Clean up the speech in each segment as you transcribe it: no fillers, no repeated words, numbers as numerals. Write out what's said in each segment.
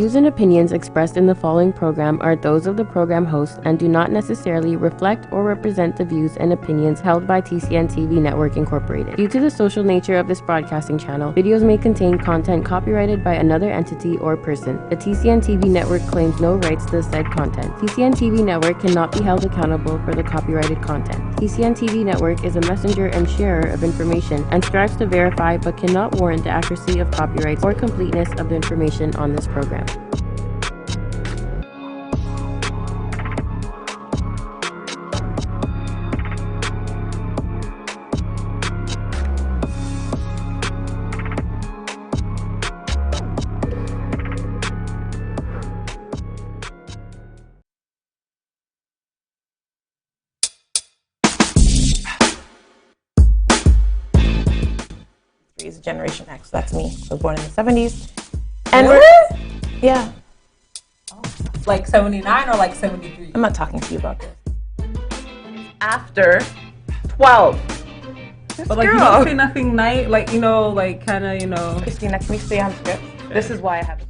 views and opinions expressed in the following program are those of the program host and do not necessarily reflect or represent the views and opinions held by TCN TV Network Incorporated. Due to the social nature of this broadcasting channel, videos may contain content copyrighted by another entity or person. The TCN TV Network claims no rights to the said content. TCN TV Network cannot be held accountable for the copyrighted content. TCN TV Network is a messenger and sharer of information and strives to verify but cannot warrant the accuracy of copyrights or completeness of the information on this program. Is Generation X. That's me. I was born in the 70s. And really? Yeah. Oh, like 79 or like 73? I'm not talking to you about this. After 12. But like, girl. you don't say nothing night, like, like kind of, Christina, can we stay on script? This is why I have it.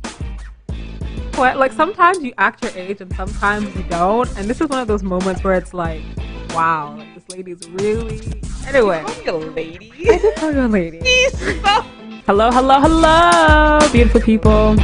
What? Like sometimes you act your age and sometimes you don't. And this is one of those moments where it's like, wow, like this lady's really... Anyway. You call me a lady? I did call you a lady. Hello, hello, hello, beautiful people.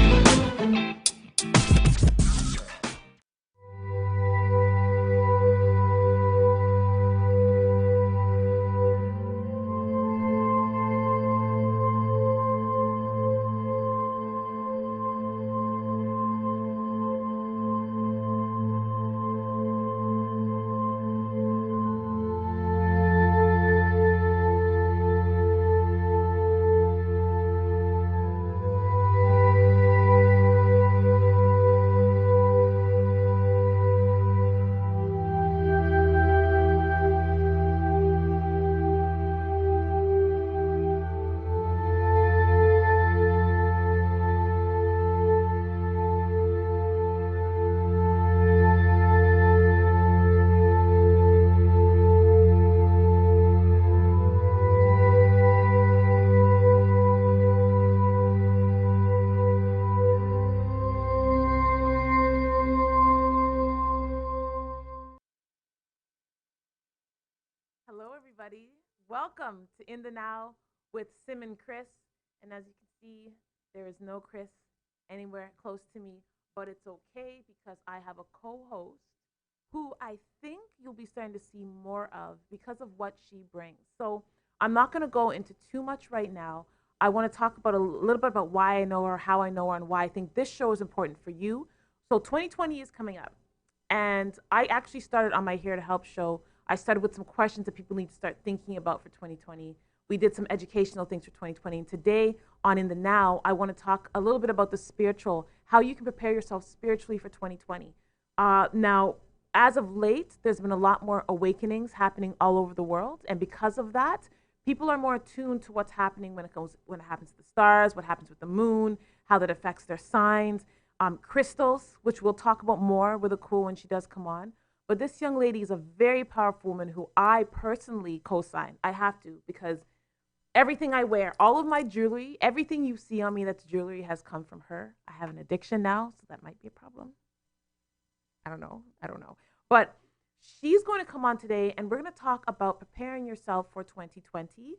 Hello, everybody. Welcome to In the Now with Sim and Chris. And as you can see, there is no Chris anywhere close to me, but it's okay because I have a co-host who I think you'll be starting to see more of because of what she brings. So I'm not going to go into too much right now. I want to talk about a little bit about why I know her, how I know her, and why I think this show is important for you. So 2020 is coming up. And I actually started on my Here to Help show. I started with some questions that people need to start thinking about for 2020. We did some educational things for 2020. And today on In the Now, I want to talk a little bit about the spiritual, how you can prepare yourself spiritually for 2020. Now, as of late, there's been a lot more awakenings happening all over the world. And because of that, people are more attuned to what's happening when it happens to the stars, what happens with the moon, how that affects their signs. Crystals, which we'll talk about more with Akua when she does come on. But this young lady is a very powerful woman who I personally co-sign. I have to, because everything I wear, all of my jewelry, everything you see on me that's jewelry has come from her. I have an addiction now, so that might be a problem. I don't know. But she's going to come on today, and we're going to talk about preparing yourself for 2020.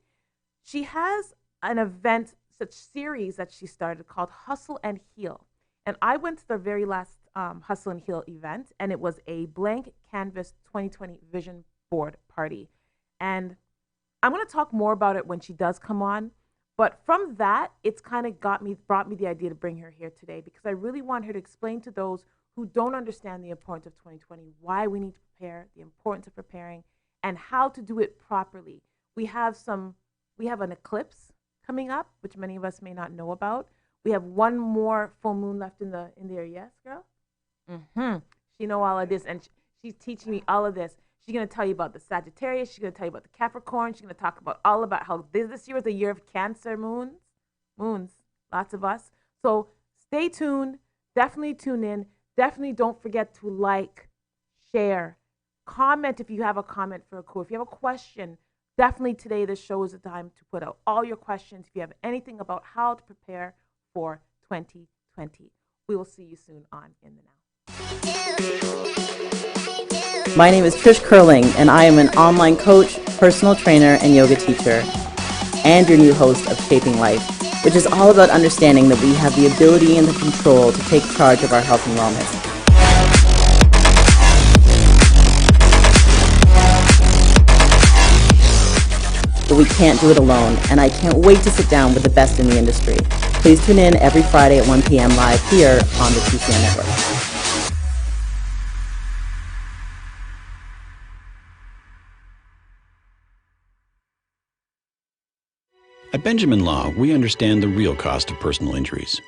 She has an event, such series that she started called Hustle and Heal. And I went to the very last Hustle and Heal event, and it was a blank canvas 2020 vision board party. And I'm going to talk more about it when she does come on. But from that, it's kind of brought me the idea to bring her here today, because I really want her to explain to those who don't understand the importance of 2020, why we need to prepare, the importance of preparing, and how to do it properly. We have an eclipse coming up, which many of us may not know about. We have one more full moon left in there. Yes, girl? Mm-hmm. She know all of this, and she's teaching me all of this. She's going to tell you about the Sagittarius. She's going to tell you about the Capricorn. She's going to talk about all about how this year was a year of Cancer moons. Lots of us. So stay tuned. Definitely tune in. Definitely don't forget to like, share, comment if you have a comment for Akua. If you have a question, definitely today this show is the time to put out all your questions. If you have anything about how to prepare for 2020. We will see you soon on In the Now. My name is Trish Curling, and I am an online coach, personal trainer, and yoga teacher, and your new host of Shaping Life, which is all about understanding that we have the ability and the control to take charge of our health and wellness. But we can't do it alone, and I can't wait to sit down with the best in the industry. Please tune in every Friday at 1 p.m. live here on the TCN Network. At Benjamin Law, we understand the real cost of personal injuries.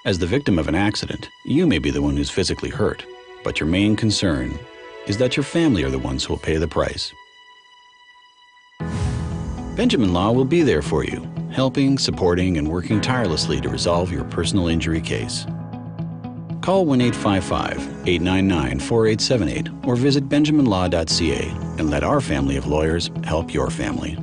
As the victim of an accident, you may be the one who's physically hurt, but your main concern is that your family are the ones who will pay the price. Benjamin Law will be there for you, helping, supporting, and working tirelessly to resolve your personal injury case. Call 1-855-899-4878 or visit benjaminlaw.ca and let our family of lawyers help your family.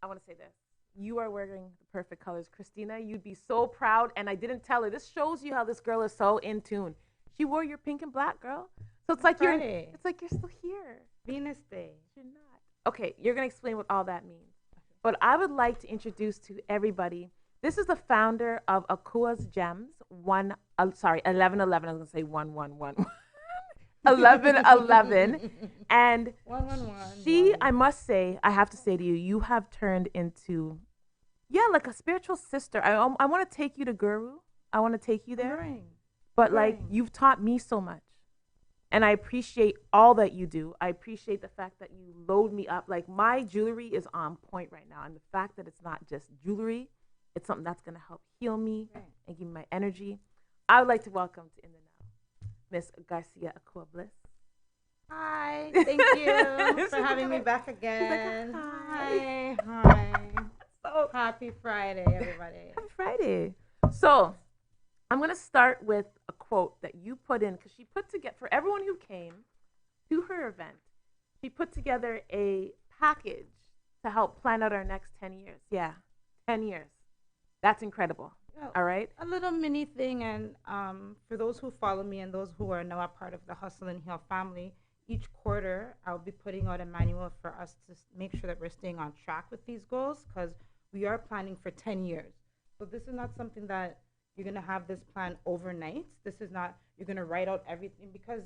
I want to say this. You are wearing the perfect colors. Christina, you'd be so proud. And I didn't tell her. This shows you how this girl is so in tune. She wore your pink and black, girl. So it's like you're still here. Venus Day. You're not. Okay, you're going to explain what all that means. But I would like to introduce to everybody, this is the founder of Akua's Gems, 1111. I was going to say 111. 1111. And 111. she, I must say, I have to say to you, you have turned into, like a spiritual sister. I want to take you to Guru. I want to take you there. Right. But like, you've taught me so much. And I appreciate all that you do. I appreciate the fact that you load me up. Like, my jewelry is on point right now. And the fact that it's not just jewelry, it's something that's going to help heal me and give me my energy. I would like to welcome to In the Now, Miss Garcia Akua Bliss. Hi, thank you for having me back again. Hi. So happy Friday, everybody. Happy Friday. So I'm going to start with a quote that you put in, because she put together, for everyone who came to her event, she put together a package to help plan out our next 10 years. Yeah, 10 years. That's incredible. All right. A little mini thing, and for those who follow me and those who are now a part of the Hustle and Heal family, each quarter I'll be putting out a manual for us to make sure that we're staying on track with these goals, because we are planning for 10 years. So this is not something that you're going to have this plan overnight. This is not, you're going to write out everything, because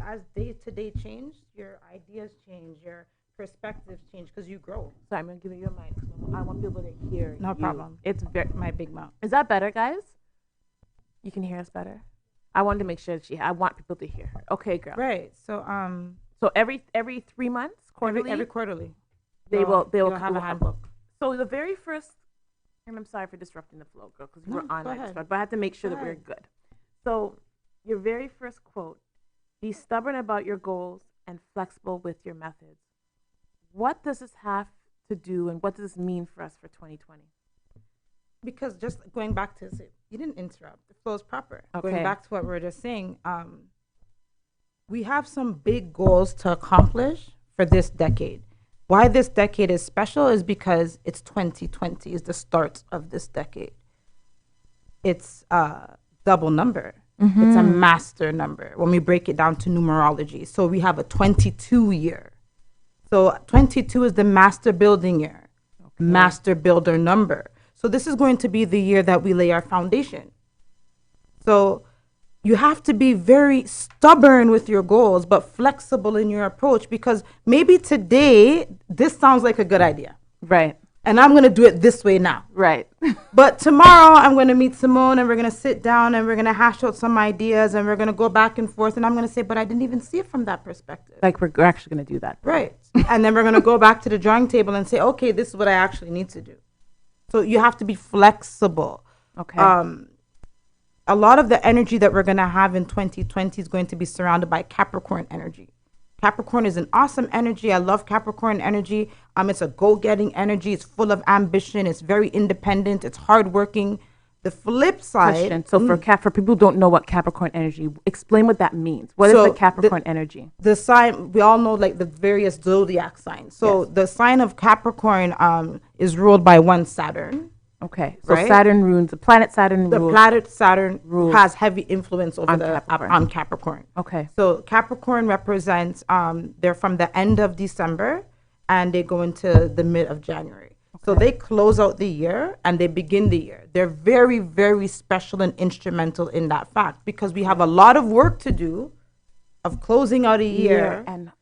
as day to day change, your ideas change, your perspectives change, because you grow. So I'm going to give you a mic. I want people to hear No you. problem. It's my big mouth. Is that better, guys? You can hear us better? I wanted to make sure that I want people to hear her. Okay, girl. Right. So so every 3 months, quarterly? every quarterly, They will have a handbook. So the very first, and I'm sorry for disrupting the flow, girl, because we're on like this, but I have to make sure that we're good. So your very first quote: "Be stubborn about your goals and flexible with your methods." What does this have to do, and what does this mean for us for 2020? Because just going back to it, you didn't interrupt. The flow is proper. Okay. Going back to what we were just saying, we have some big goals to accomplish for this decade. Why this decade is special is because it's 2020 is the start of this decade. It's a double number. Mm-hmm. It's a master number when we break it down to numerology. So we have a 22 year. So 22 is the master building year, master builder number. So this is going to be the year that we lay our foundation. So you have to be very stubborn with your goals, but flexible in your approach, because maybe today this sounds like a good idea. Right. And I'm going to do it this way now. Right. But tomorrow I'm going to meet Simone and we're going to sit down and we're going to hash out some ideas and we're going to go back and forth. And I'm going to say, but I didn't even see it from that perspective. Like we're actually going to do that. Right. And then we're going to go back to the drawing table and say, okay, this is what I actually need to do. So you have to be flexible. Okay. A lot of the energy that we're going to have in 2020 is going to be surrounded by Capricorn energy. Capricorn is an awesome energy. I love Capricorn energy. It's a go-getting energy. It's full of ambition. It's very independent. It's hardworking. The flip side. Question. So for people who don't know what Capricorn energy, explain what that means. What is the Capricorn energy? The sign, we all know like the various zodiac signs. So the sign of Capricorn is ruled by one Saturn. Okay. So right? Saturn rules, the planet Saturn rules. The planet Saturn rules has heavy influence over on Capricorn. Okay. So Capricorn represents, they're from the end of December and they go into the mid of January. So they close out the year and they begin the year. They're very, very special and instrumental in that fact because we have a lot of work to do of closing out a year and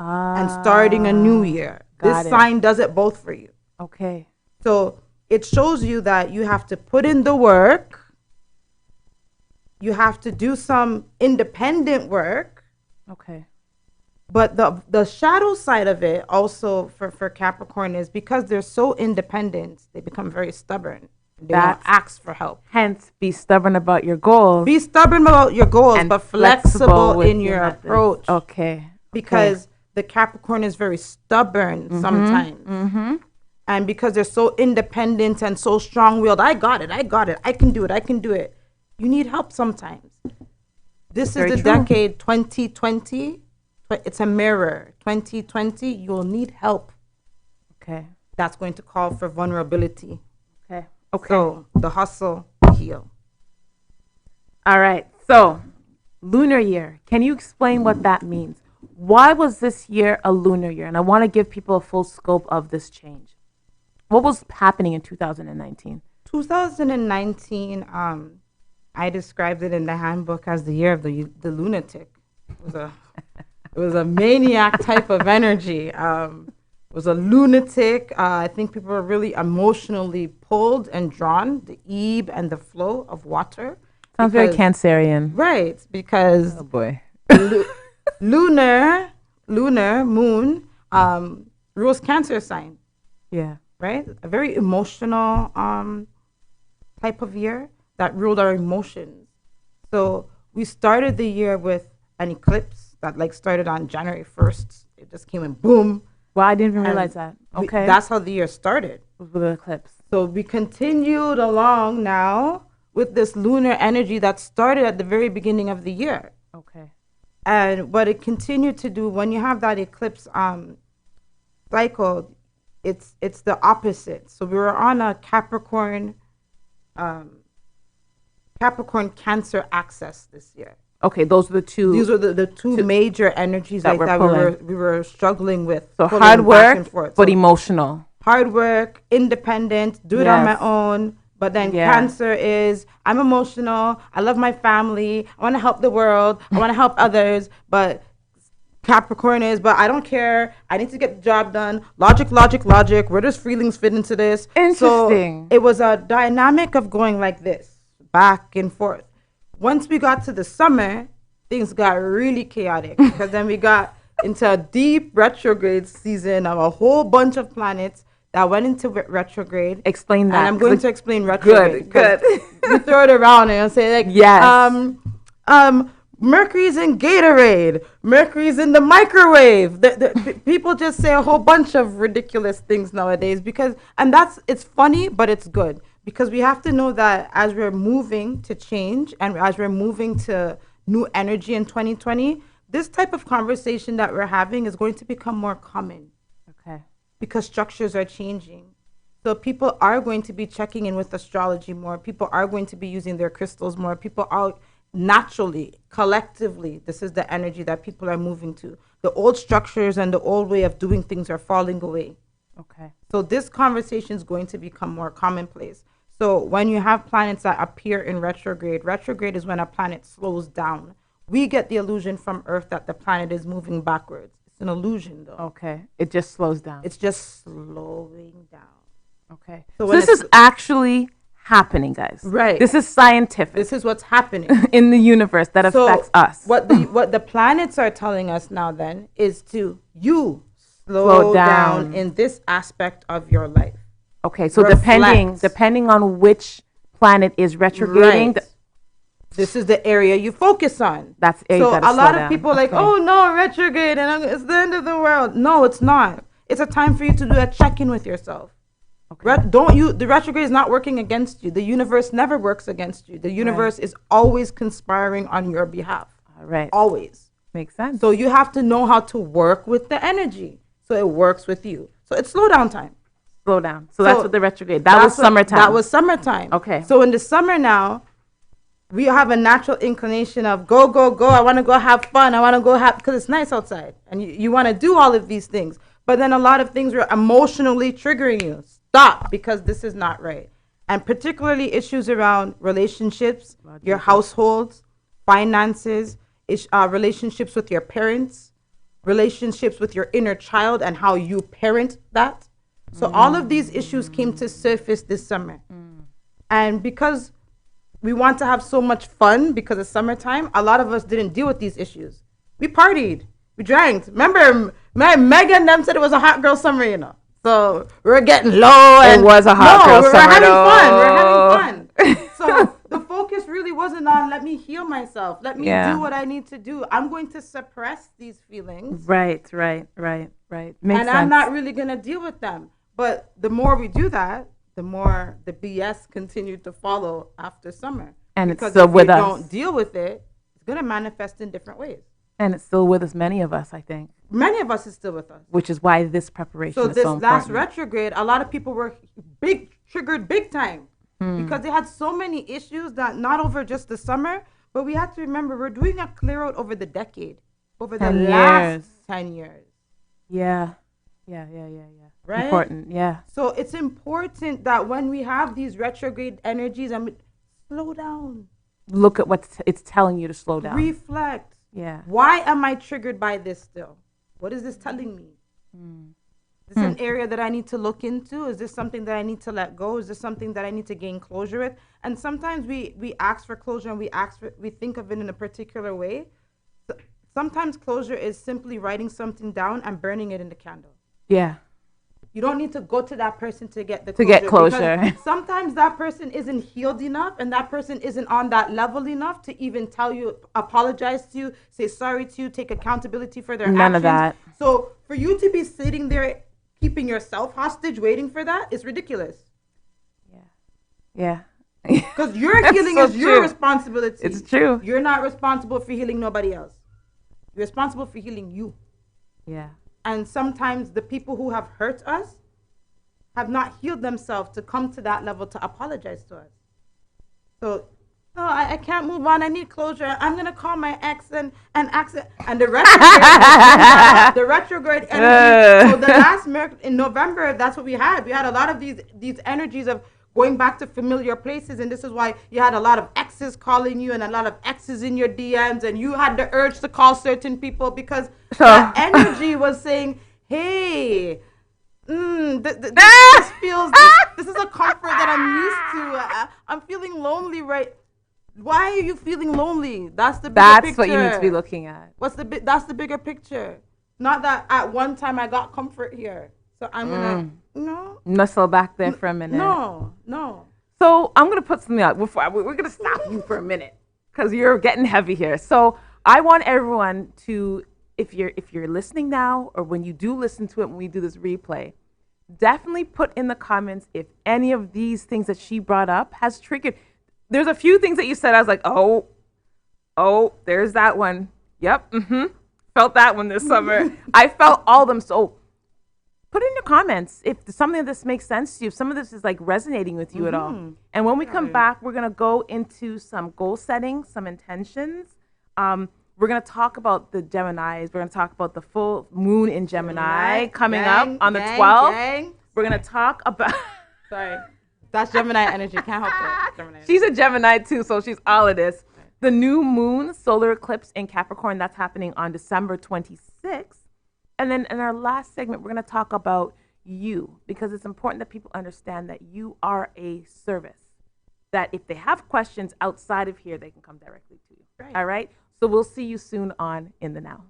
starting a new year. This sign does it both for you. Okay. So it shows you that you have to put in the work. You have to do some independent work. Okay. But the shadow side of it also for Capricorn is because they're so independent, they become very stubborn. They won't ask for help. Hence, be stubborn about your goals. Be stubborn about your goals, but flexible in your methods. approach. Okay. Because the Capricorn is very stubborn sometimes. Mm-hmm. And because they're so independent and so strong-willed, I got it, I can do it. You need help sometimes. This is the decade 2020. It's a mirror. 2020, you will need help. Okay. That's going to call for vulnerability. Okay. So the hustle, heal. All right. So, Lunar Year. Can you explain what that means? Why was this year a lunar year? And I want to give people a full scope of this change. What was happening in 2019? 2019, I described it in the handbook as the year of the lunatic. It was a maniac type of energy. It was a lunatic. I think people were really emotionally pulled and drawn, the ebb and the flow of water. Sounds very Cancerian. Right, because oh boy. lunar moon rules Cancer sign. Yeah. Right? A very emotional type of year that ruled our emotions. So we started the year with an eclipse that started on January 1st. It just came and boom. Well, I didn't even realize that. Okay. That's how the year started. With the eclipse. So we continued along now with this lunar energy that started at the very beginning of the year. Okay. And what it continued to do when you have that eclipse cycle, it's the opposite. So we were on a Capricorn Cancer axis this year. Okay, those are the two. These were the two major energies that we were struggling with. So hard work, but emotional. Hard work, independent, do it on my own. But then Cancer is, I'm emotional, I love my family, I want to help the world, I want to help others. But Capricorn is, but I don't care, I need to get the job done. Logic. Where does feelings fit into this? Interesting. So it was a dynamic of going like this, back and forth. Once we got to the summer, things got really chaotic because then we got into a deep retrograde season of a whole bunch of planets that went into retrograde. Explain that. And I'm going to explain retrograde. Good. We throw it around and say Mercury's in Gatorade. Mercury's in the microwave. The people just say a whole bunch of ridiculous things nowadays it's funny, but it's good. Because we have to know that as we're moving to change and as we're moving to new energy in 2020, this type of conversation that we're having is going to become more common. Okay. Because structures are changing. So people are going to be checking in with astrology more. People are going to be using their crystals more. People are naturally, collectively, this is the energy that people are moving to. The old structures and the old way of doing things are falling away. Okay. So this conversation is going to become more commonplace. So when you have planets that appear in retrograde is when a planet slows down. We get the illusion from Earth that the planet is moving backwards. It's an illusion, though. Okay. It just slows down. It's just slowing down. Okay. So this is actually happening, guys. Right. This is scientific. This is what's happening in the universe that affects us. What the planets are telling us now then is to slow down in this aspect of your life. Okay, so depending on which planet is retrograding, this is the area you focus on. That's it. So a lot of people are like, oh no, retrograde, and it's the end of the world. No, it's not. It's a time for you to do a check-in with yourself. Okay. The retrograde is not working against you. The universe never works against you. The universe is always conspiring on your behalf. All right. Always. Makes sense. So you have to know how to work with the energy so it works with you. So it's slow down time. Slow down. So that's what the retrograde. That was summertime. That was summertime. Okay. So in the summer now, we have a natural inclination of go, go, go. I want to go have fun. I want to go have, because it's nice outside. And you want to do all of these things. But then a lot of things are emotionally triggering you. Stop, because this is not right. And particularly issues around relationships, your households, finances, relationships with your parents, relationships with your inner child and how you parent that. So all of these issues came to surface this summer. And because we want to have so much fun because it's summertime, a lot of us didn't deal with these issues. We partied. We drank. Remember, Megan and them said it was a hot girl summer, you know. So we're getting low. And it was a hot girl summer. We're having fun. So the focus really wasn't on let me heal myself. Let me do what I need to do. I'm going to suppress these feelings. Right. Makes sense. I'm not really going to deal with them. But the more we do that, the more the BS continued to follow after summer. And because it's still with us. If we don't deal with it, it's going to manifest in different ways. And it's still with us, many of us, I think. Many of us is still with us. Which is why this preparation is so important. So this last retrograde, a lot of people were triggered big time because they had so many issues that not over just the summer, but we had to remember we're doing a clear out over the decade, over the last 10 years. Yeah. Right? Important, yeah. So it's important that when we have these retrograde energies, slow down. Look at what it's telling you to slow down. Reflect. Yeah. Why am I triggered by this still? What is this telling me? Is this an area that I need to look into? Is this something that I need to let go? Is this something that I need to gain closure with? And sometimes we ask for closure and we think of it in a particular way. Sometimes closure is simply writing something down and burning it in the candle. Yeah. You don't need to go to that person to get closure. Sometimes that person isn't healed enough and that person isn't on that level enough to even tell you, apologize to you, say sorry to you, take accountability for their actions. None of that. So for you to be sitting there keeping yourself hostage waiting for that is ridiculous. Yeah. Because your healing is your responsibility. It's true. You're not responsible for healing nobody else. You're responsible for healing you. Yeah. And sometimes the people who have hurt us have not healed themselves to come to that level to apologize to us. So, no, I can't move on. I need closure. I'm going to call my ex and ask it. And the retrograde energy. So the last in November, that's what we had. We had a lot of these energies of going back to familiar places. And this is why you had a lot of exes calling you and a lot of exes in your DMs. And you had the urge to call certain people because that energy was saying, hey, this feels, this is a comfort that I'm used to. I'm feeling lonely, right? Why are you feeling lonely? That's the bigger picture. That's what you need to be looking at. That's the bigger picture. Not that at one time I got comfort here. So I'm going to, nestle back there for a minute. No. So I'm going to put something out. We're going to stop you for a minute because you're getting heavy here. So I want everyone to, if you're listening now or when you do listen to it when we do this replay, definitely put in the comments if any of these things that she brought up has triggered. There's a few things that you said. I was like, oh, there's that one. Yep. Felt that one this summer. I felt all of them. So put in your comments if something of this makes sense to you, if some of this is like resonating with you at all. And when we come back, we're going to go into some goal setting, some intentions. We're going to talk about the Geminis. We're going to talk about the full moon in Gemini coming up on the 12th. We're going to talk about... Sorry. That's Gemini energy. Can't help it. Gemini she's a Gemini too, so she's all of this. The new moon solar eclipse in Capricorn, that's happening on December 26th. And then in our last segment, we're going to talk about you, because it's important that people understand that you are a service. That if they have questions outside of here, they can come directly to you. Right. All right? So we'll see you soon on In the Now.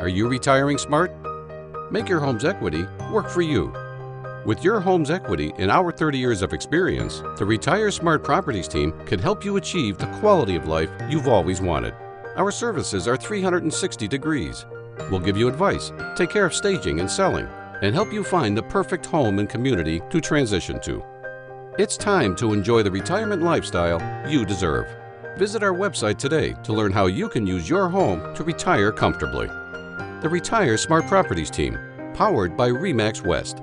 Are you retiring smart? Make your home's equity work for you. With your home's equity and our 30 years of experience, the Retire Smart Properties team can help you achieve the quality of life you've always wanted. Our services are 360 degrees. We'll give you advice, take care of staging and selling, and help you find the perfect home and community to transition to. It's time to enjoy the retirement lifestyle you deserve. Visit our website today to learn how you can use your home to retire comfortably. The Retire Smart Properties team, powered by RE/MAX West.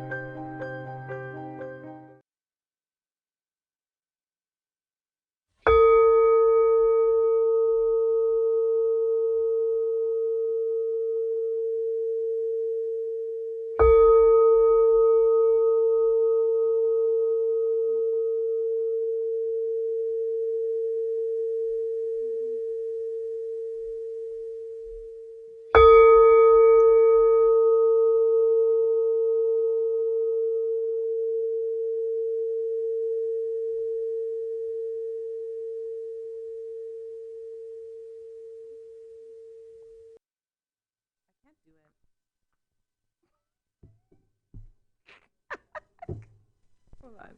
Hold on.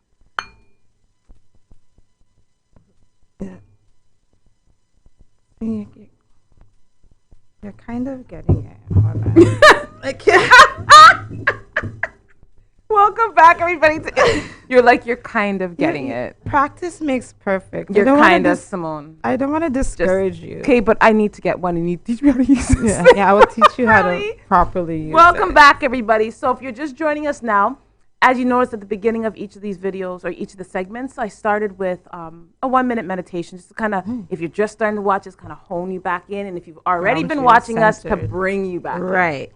You're kind of getting it. Hold on. I can't. Welcome back, everybody. You're kind of getting it. Practice makes perfect. You're kind of Simone. I don't want to discourage you. Okay, but I need to get one, and you teach me how to use this. Yeah, I will teach you how to properly use Welcome it. back, everybody. So if you're just joining us now, as you noticed at the beginning of each of these videos or each of the segments, I started with a 1-minute meditation, just to kind of, if you're just starting to watch, just kind of hone you back in, and if you've already been watching us, to bring you back in. Right.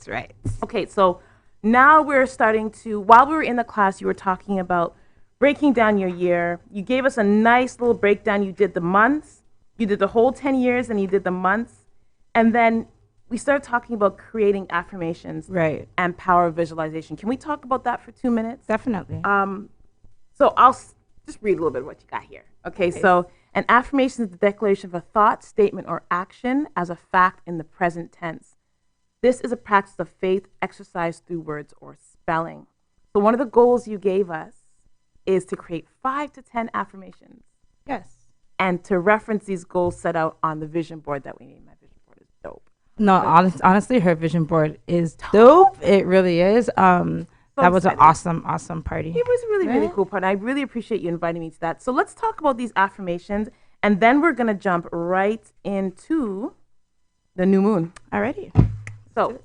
Okay, so now we're starting to, while we were in the class, you were talking about breaking down your year. You gave us a nice little breakdown. You did the months, you did the whole 10 years, and you did the months. And then we started talking about creating affirmations and power of visualization. Can we talk about that for 2 minutes? Definitely. So I'll just read a little bit of what you got here. Okay, so an affirmation is the declaration of a thought, statement, or action as a fact in the present tense. This is a practice of faith exercised through words or spelling. So one of the goals you gave us is to create 5 to 10 affirmations. Yes. And to reference these goals set out on the vision board that we made. My vision board is dope. No, honestly, her vision board is dope. It really is. That was an awesome party. It was really, really cool party. I really appreciate you inviting me to that. So let's talk about these affirmations, and then we're going to jump right into the new moon. Alrighty. So,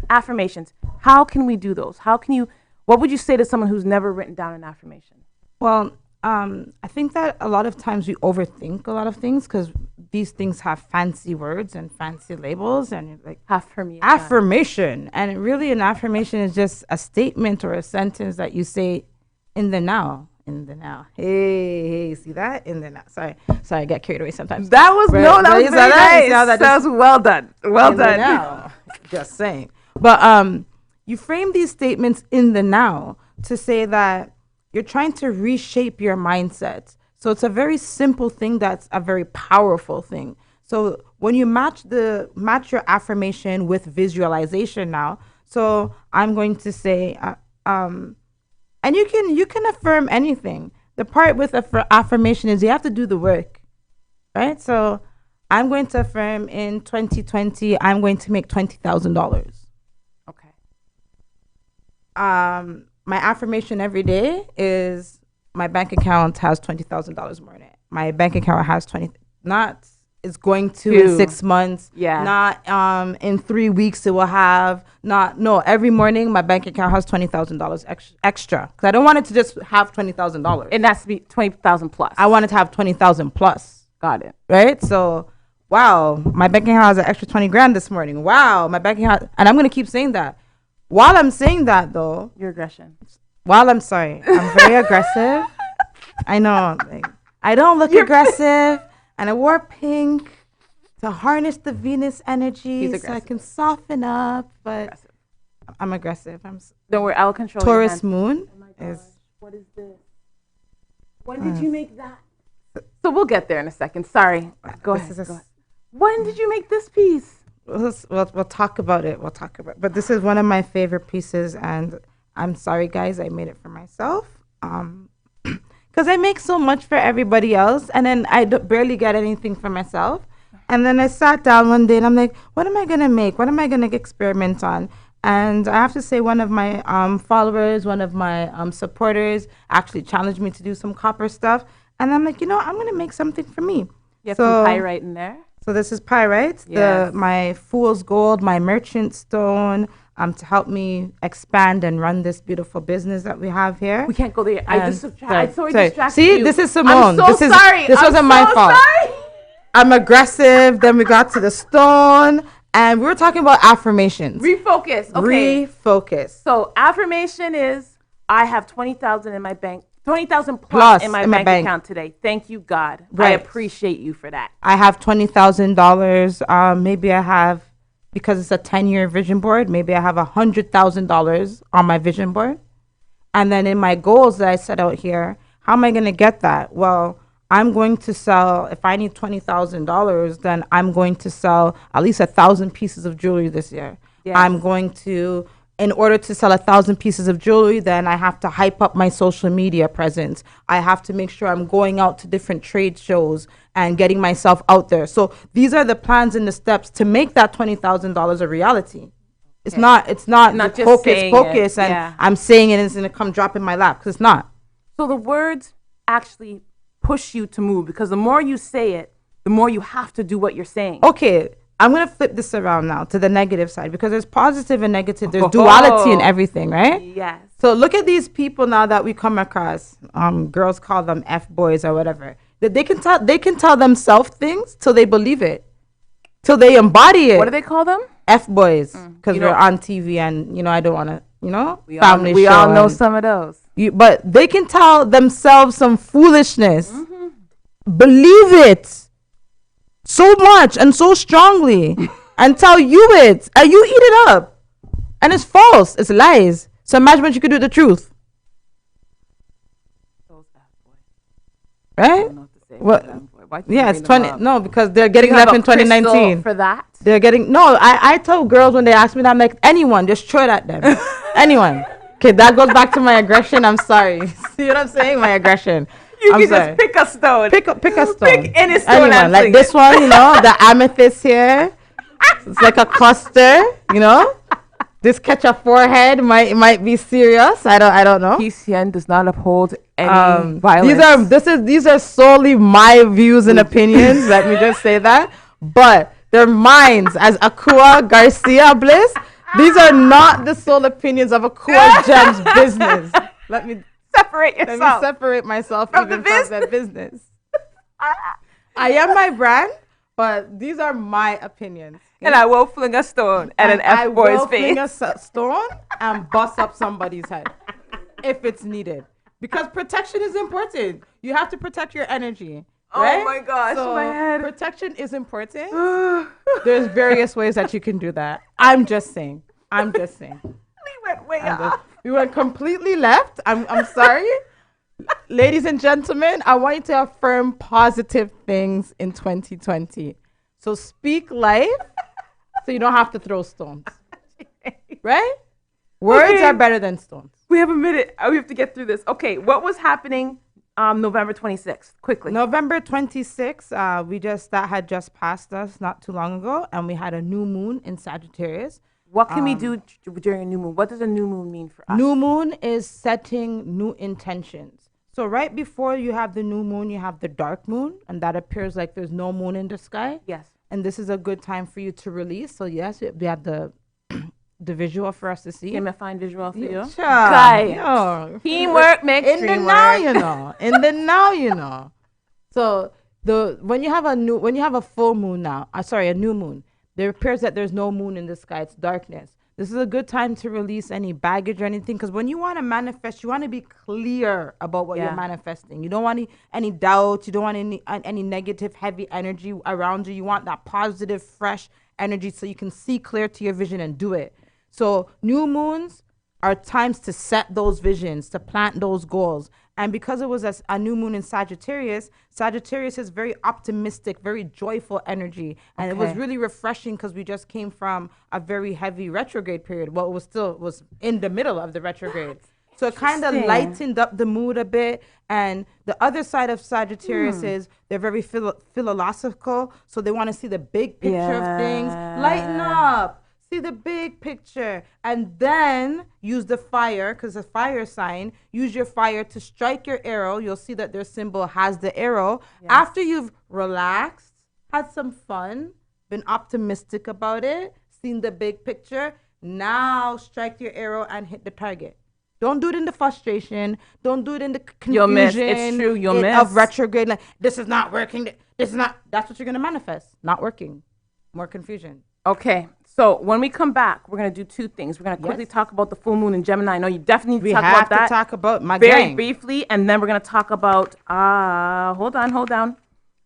affirmations. How can we do those? What would you say to someone who's never written down an affirmation? Well, I think that a lot of times we overthink a lot of things because these things have fancy words and fancy labels, and you're like affirmation. And really, an affirmation is just a statement or a sentence that you say in the now. In the now. Hey, see that? In the now. Sorry, I get carried away sometimes. That was very nice. That was well done. Well done. Now. Just saying. But you frame these statements in the now to say that you're trying to reshape your mindset. So it's a very simple thing that's a very powerful thing. So when you match your affirmation with visualization now, so I'm going to say, and you can affirm anything. The part with affirmation is you have to do the work, right? So I'm going to affirm in 2020, I'm going to make $20,000. Okay. My affirmation every day is my bank account has $20,000 more in it. My bank account has it's going to in 6 months. Yeah. Not in 3 weeks it will have every morning my bank account has $20,000 extra. Because I don't want it to just have $20,000. It has to be 20,000 plus. I want it to have 20,000 plus. Got it. Right? So wow, my bank account has an extra 20 grand this morning. Wow, my bank account, and I'm gonna keep saying that. While I'm saying that though, your aggression. I'm very aggressive. I know. I don't look aggressive, and I wore pink to harness the Venus energy so I can soften up. But I'm aggressive. Don't worry, I'll control. Taurus moon is. What is this? When did you make that? So we'll get there in a second. Sorry. Go ahead. When did you make this piece? We'll talk about it. We'll talk about it. But this is one of my favorite pieces, and I'm sorry, guys, I made it for myself. Because I make so much for everybody else, and then I barely get anything for myself. And then I sat down one day, and I'm like, what am I going to make? What am I going to experiment on? And I have to say, one of my followers, one of my supporters actually challenged me to do some copper stuff. And I'm like, I'm going to make something for me. You have some pyrite in there? So this is pyrite, Yes. my fool's gold, my merchant stone, to help me expand and run this beautiful business that we have here. We can't go there. I sorry. Distracted See, you. this is Simone. I'm so sorry. This wasn't my fault. Sorry. I'm aggressive. Then we got to the stone, and we were talking about affirmations. Refocus. Okay. Refocus. So affirmation is I have 20,000 in my bank. 20,000 plus in my bank account today. Thank you, God. Right. I appreciate you for that. I have $20,000. Maybe I have, because it's a 10-year vision board, maybe I have $100,000 on my vision board. And then in my goals that I set out here, how am I going to get that? Well, I'm going to sell, if I need $20,000, then I'm going to sell at least 1,000 pieces of jewelry this year. Yes. I'm going to, in order to sell 1,000 pieces of jewelry, then I have to hype up my social media presence. I have to make sure I'm going out to different trade shows and getting myself out there. So these are the plans and the steps to make that $20,000 a reality. It's not just focus, and yeah. I'm saying it and it's going to come drop in my lap, because it's not. So the words actually push you to move, because the more you say it, the more you have to do what you're saying. Okay, I'm going to flip this around now to the negative side, because there's positive and negative. There's duality in everything, right? Yes. So look at these people now that we come across. Girls call them F-boys or whatever. That they can tell themselves things till they believe it, till they embody it. What do they call them? F-boys, because You we're know- on TV, and I don't want to, We family all show know and- some of those. but they can tell themselves some foolishness. Believe it so much and so strongly and tell you it, and you eat it up. And it's false. It's lies. So imagine what you could do with the truth. Those F-boys. Right? I don't know what to say. What? about F-boy. Why you Yeah, it's bring them 20. up? No, because they're getting You have left a in crystal 2019. for that? They're getting, no, I tell girls when they ask me that, I'm like, anyone, just throw it at them. Anyone. Okay, that goes back to my aggression. I'm sorry. See what I'm saying? My aggression. You I'm can sorry. just pick a stone. Pick a stone. Pick any stone. Anyone, and like sing this it. one, the amethyst here. It's like a cluster, This catch a forehead might be serious. I don't know. PCN does not uphold any These violence. these are solely my views and opinions. Let me just say that. But they're mine as Akua Garcia Bliss. These are not the sole opinions of Akua Gem's business. Let me separate Let yourself. me separate myself From even the from that business. I am my brand, but these are my opinions. And I will fling a stone at an I F-boy's will fling face. a stone and bust up somebody's head if it's needed. Because protection is important. You have to protect your energy. Right? Oh my gosh, So my head. protection is important. There's various ways that you can do that. I'm just saying. We went way off. We went completely left. I'm sorry. Ladies and gentlemen, I want you to affirm positive things in 2020. So speak life so you don't have to throw stones. Right? Words Okay. are better than stones. We have a minute. We have to get through this. Okay, what was happening November 26th? Quickly. November 26th, that had just passed us not too long ago, and we had a new moon in Sagittarius. What can we do during a new moon? What does a new moon mean for us? New moon is setting new intentions. So right before you have the new moon, you have the dark moon, and that appears like there's no moon in the sky. Yes. And this is a good time for you to release. So yes, we have the visual for us to see. Give me a fine visual for you. Sure. Okay. Yo. Teamwork makes In the dream now, work. In the now. So when you have a full moon now, a new moon, there appears that there's no moon in the sky. It's darkness. This is a good time to release any baggage or anything, because when you want to manifest, you want to be clear about what you're manifesting. You don't want any doubt. You don't want any negative, heavy energy around you. You want that positive, fresh energy so you can see clear to your vision and do it. So new moons are times to set those visions, to plant those goals. And because it was a new moon in Sagittarius, Sagittarius is very optimistic, very joyful energy. And it was really refreshing because we just came from a very heavy retrograde period. Well, it was in the middle of the retrograde. So it kind of lightened up the mood a bit. And the other side of Sagittarius is they're very philosophical. So they want to see the big picture of things. Lighten up. See the big picture. And then use the fire, because a fire sign, use your fire to strike your arrow. You'll see that their symbol has the arrow. Yes. After you've relaxed, had some fun, been optimistic about it, seen the big picture, now strike your arrow and hit the target. Don't do it in the frustration. Don't do it in the confusion. You'll miss. It's true. You'll miss. Of retrograde. Like, this is not working. This is not. That's what you're going to manifest. Not working. More confusion. Okay. So when we come back, we're going to do two things. We're going to quickly talk about the full moon in Gemini. I know you definitely need to talk about that. We have to talk about my very briefly. And then we're going to talk about, hold on.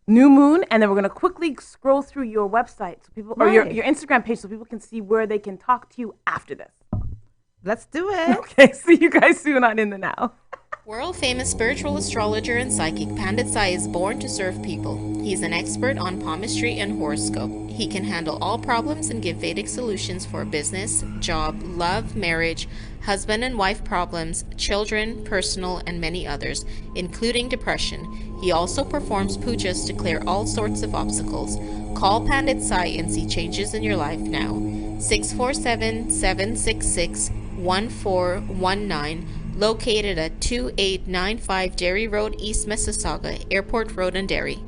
New moon. And then we're going to quickly scroll through your website so people, or your Instagram page so people can see where they can talk to you after this. Let's do it. Okay, see you guys soon on In the Now. World-famous spiritual astrologer and psychic Pandit Sai is born to serve people. He's an expert on palmistry and horoscope. He can handle all problems and give Vedic solutions for business, job, love, marriage, husband and wife problems, children, personal, and many others, including depression. He also performs pujas to clear all sorts of obstacles. Call Pandit Sai and see changes in your life now. 647-766-1419, located at 2895 Derry Road, East Mississauga, Airport Road and Derry.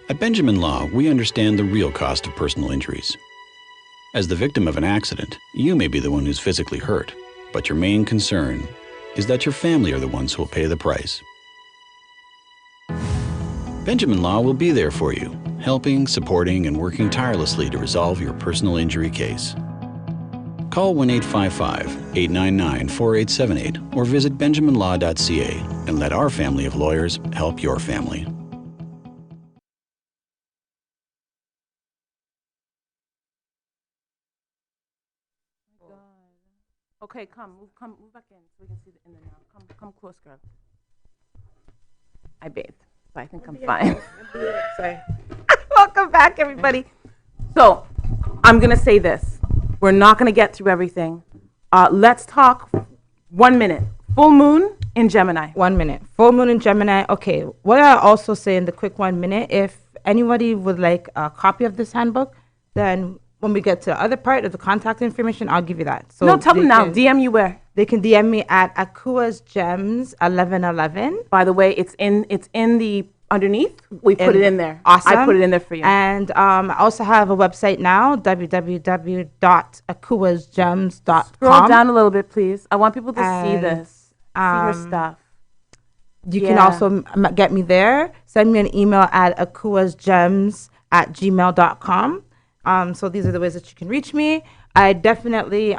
At Benjamin Law, we understand the real cost of personal injuries. As the victim of an accident, you may be the one who's physically hurt, but your main concern is that your family are the ones who will pay the price. Benjamin Law will be there for you, helping, supporting, and working tirelessly to resolve your personal injury case. Call 1-855-899-4878 or visit benjaminlaw.ca and let our family of lawyers help your family. Okay, move back in so we can see the In the Now. Come close, girl. I bathed, so I think I'm fine. Sorry. Welcome back, everybody. So, I'm gonna say this. We're not gonna get through everything. Let's talk 1 minute. Full moon in Gemini. 1 minute. Full moon in Gemini. Okay. What I also say in the quick 1 minute, if anybody would like a copy of this handbook, then when we get to the other part of the contact information, I'll give you that. So no, tell them now. DM you where? They can DM me at Akua's Gems 1111. By the way, it's in the underneath. We put it in there. Awesome. I put it in there for you. And I also have a website now, www.akuasgems.com. Scroll down a little bit, please. I want people to see this. See her stuff. You can also get me there. Send me an email at akuasgems@gmail.com. So these are the ways that you can reach me. I definitely,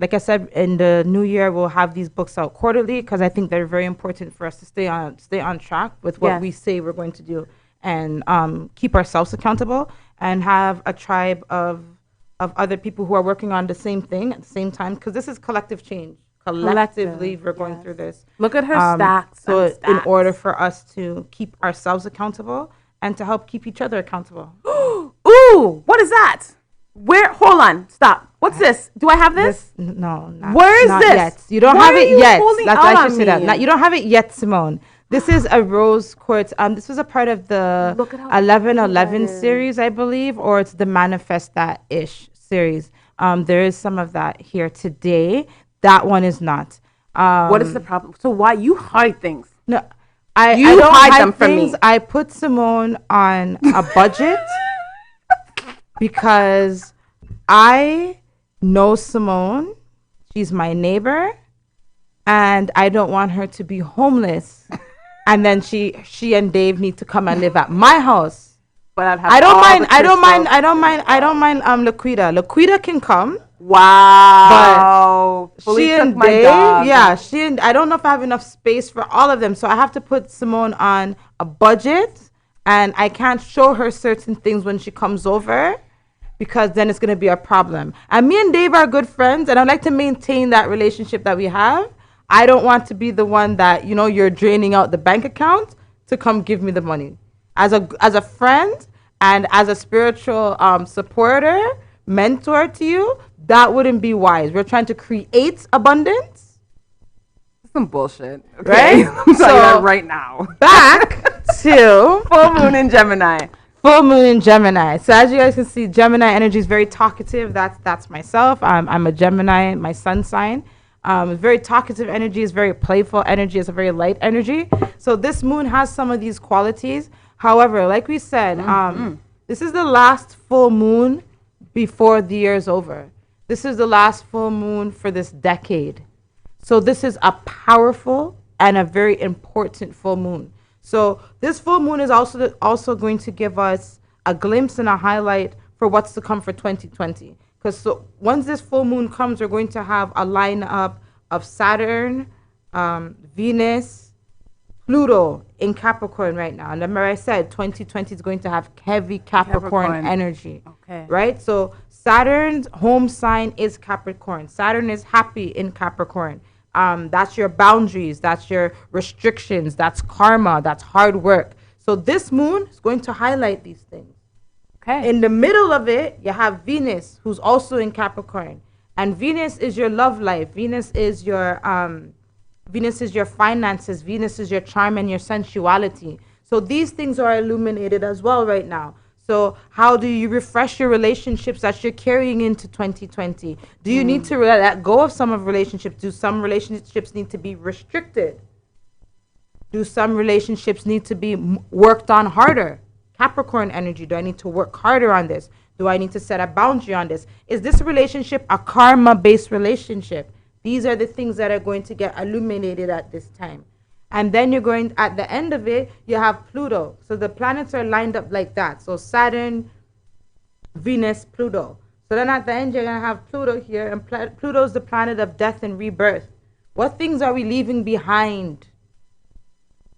like I said, in the new year, we'll have these books out quarterly because I think they're very important for us to stay on track with what we say we're going to do and keep ourselves accountable and have a tribe of other people who are working on the same thing at the same time because this is collective change. Collectively, we're going through this. Look at her stacks. So in order for us to keep ourselves accountable and to help keep each other accountable. Ooh, what is that? Where? Hold on. Stop. What's this? Do I have this? No. Where is not this? Yet. You don't have it yet. That's why I should say that. You don't have it yet, Simone. This is a rose quartz. This was a part of the 1111 series, I believe, or it's the Manifest That-ish series. There is some of that here today. That one is not. What is the problem? So why you hide things? No, I don't hide them from me. I put Simone on a budget because I know Simone. She's my neighbor, and I don't want her to be homeless. And then she and Dave need to come and live at my house. But I don't mind. Laquita. Laquita can come. Wow. But she and Dave, I don't know if I have enough space for all of them. So I have to put Simone on a budget and I can't show her certain things when she comes over. because then it's going to be a problem. And me and Dave are good friends, and I'd like to maintain that relationship that we have. I don't want to be the one that, you're draining out the bank account to come give me the money. As a friend and as a spiritual supporter, mentor to you, that wouldn't be wise. We're trying to create abundance. Some bullshit, okay? Right? I'm telling you that right now. Back to full moon in Gemini. Full moon in Gemini. So as you guys can see, Gemini energy is very talkative. That's myself. I'm a Gemini, my sun sign. Very talkative energy, is very playful energy, is a very light energy. So this moon has some of these qualities. However, like we said, this is the last full moon before the year is over. This is the last full moon for this decade. So this is a powerful and a very important full moon. So this full moon is also going to give us a glimpse and a highlight for what's to come for 2020. Because so once this full moon comes, we're going to have a lineup of Saturn, Venus, Pluto in Capricorn right now. And remember I said 2020 is going to have heavy Capricorn energy. Okay. Right? So Saturn's home sign is Capricorn. Saturn is happy in Capricorn. That's your boundaries, that's your restrictions, that's karma, that's hard work. So this moon is going to highlight these things. Okay. In the middle of it, you have Venus, who's also in Capricorn. And Venus is your love life. Venus is your finances. Venus is your charm and your sensuality. So these things are illuminated as well right now. So how do you refresh your relationships that you're carrying into 2020? Do you need to let go of some of relationships? Do some relationships need to be restricted? Do some relationships need to be worked on harder? Capricorn energy, do I need to work harder on this? Do I need to set a boundary on this? Is this relationship a karma-based relationship? These are the things that are going to get illuminated at this time. And then you're going, at the end of it, you have Pluto. So the planets are lined up like that. So Saturn, Venus, Pluto. So then at the end, you're going to have Pluto here. And Pluto is the planet of death and rebirth. What things are we leaving behind?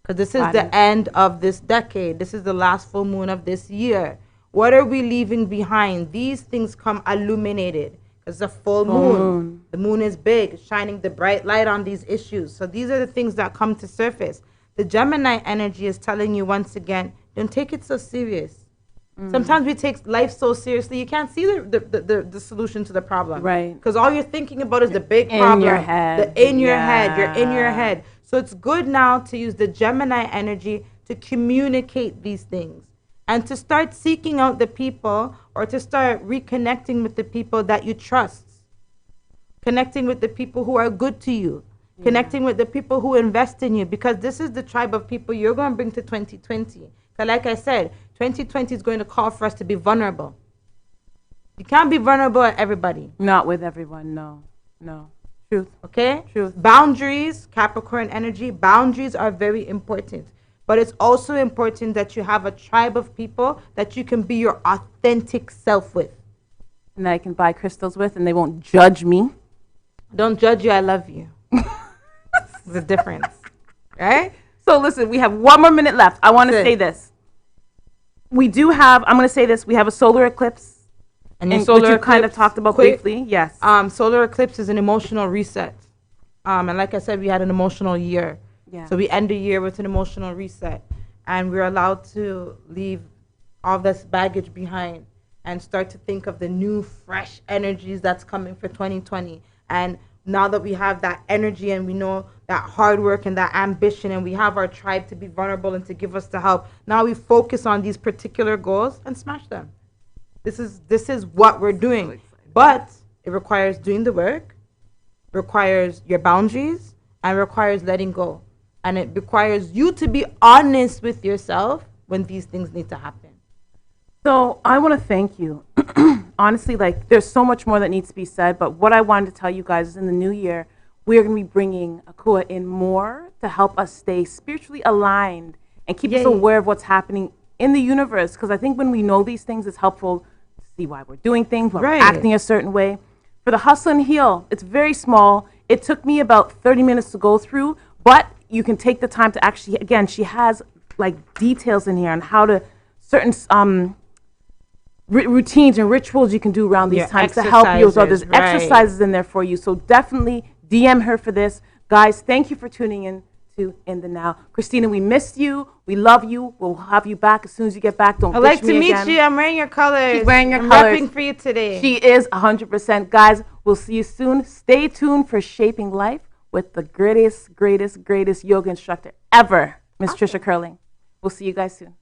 Because this is the end of this decade. This is the last full moon of this year. What are we leaving behind? These things come illuminated. It's a full moon. The moon is big, shining the bright light on these issues. So these are the things that come to surface. The Gemini energy is telling you once again, don't take it so serious. Sometimes we take life so seriously, you can't see the solution to the problem. Right. Because all you're thinking about is the big problem. In your head. You're in your head. So it's good now to use the Gemini energy to communicate these things. And to start seeking out the people, or to start reconnecting with the people that you trust. Connecting with the people who are good to you. Connecting with the people who invest in you. Because this is the tribe of people you're going to bring to 2020. Because like I said, 2020 is going to call for us to be vulnerable. You can't be vulnerable at everybody. Not with everyone, no. Truth. Okay? Truth. Boundaries, Capricorn energy, boundaries are very important. But it's also important that you have a tribe of people that you can be your authentic self with. And that I can buy crystals with, and they won't judge me. Don't judge you, I love you. There's a difference. Right? So listen, we have 1 more minute left. I want to say this. We do have, I'm going to say this, we have a solar eclipse. And your which solar you kind of talked about briefly. Yes. Solar eclipse is an emotional reset. And like I said, we had an emotional year. Yeah. So we end the year with an emotional reset. And we're allowed to leave all this baggage behind and start to think of the new, fresh energies that's coming for 2020. And now that we have that energy and we know that hard work and that ambition, and we have our tribe to be vulnerable and to give us the help, now we focus on these particular goals and smash them. This is what we're doing. But it requires doing the work, requires your boundaries, and requires letting go. And it requires you to be honest with yourself when these things need to happen. So I want to thank you. Honestly, like, there's so much more that needs to be said, but what I wanted to tell you guys is in the new year, we're going to be bringing Akua in more to help us stay spiritually aligned and keep us aware of what's happening in the universe. Because I think when we know these things, it's helpful to see why we're doing things, why we're acting a certain way. For the hustle and heal, it's very small. It took me about 30 minutes to go through, but you can take the time to actually, again, she has like details in here on how to, certain routines and rituals you can do around these Yeah, times to help you as well. There's exercises, right. exercises in there for you. So definitely DM her for this. Guys, thank you for tuning in to In the Now. Christina, we missed you. We love you. We'll have you back as soon as you get back. Don't I'd like ditch to me meet again. you. I'm wearing your colors. She's wearing your I'm colors. repping for you today. She is 100%. Guys, we'll see you soon. Stay tuned for Shaping Life with the greatest yoga instructor ever, Miss Trisha Curling. We'll see you guys soon.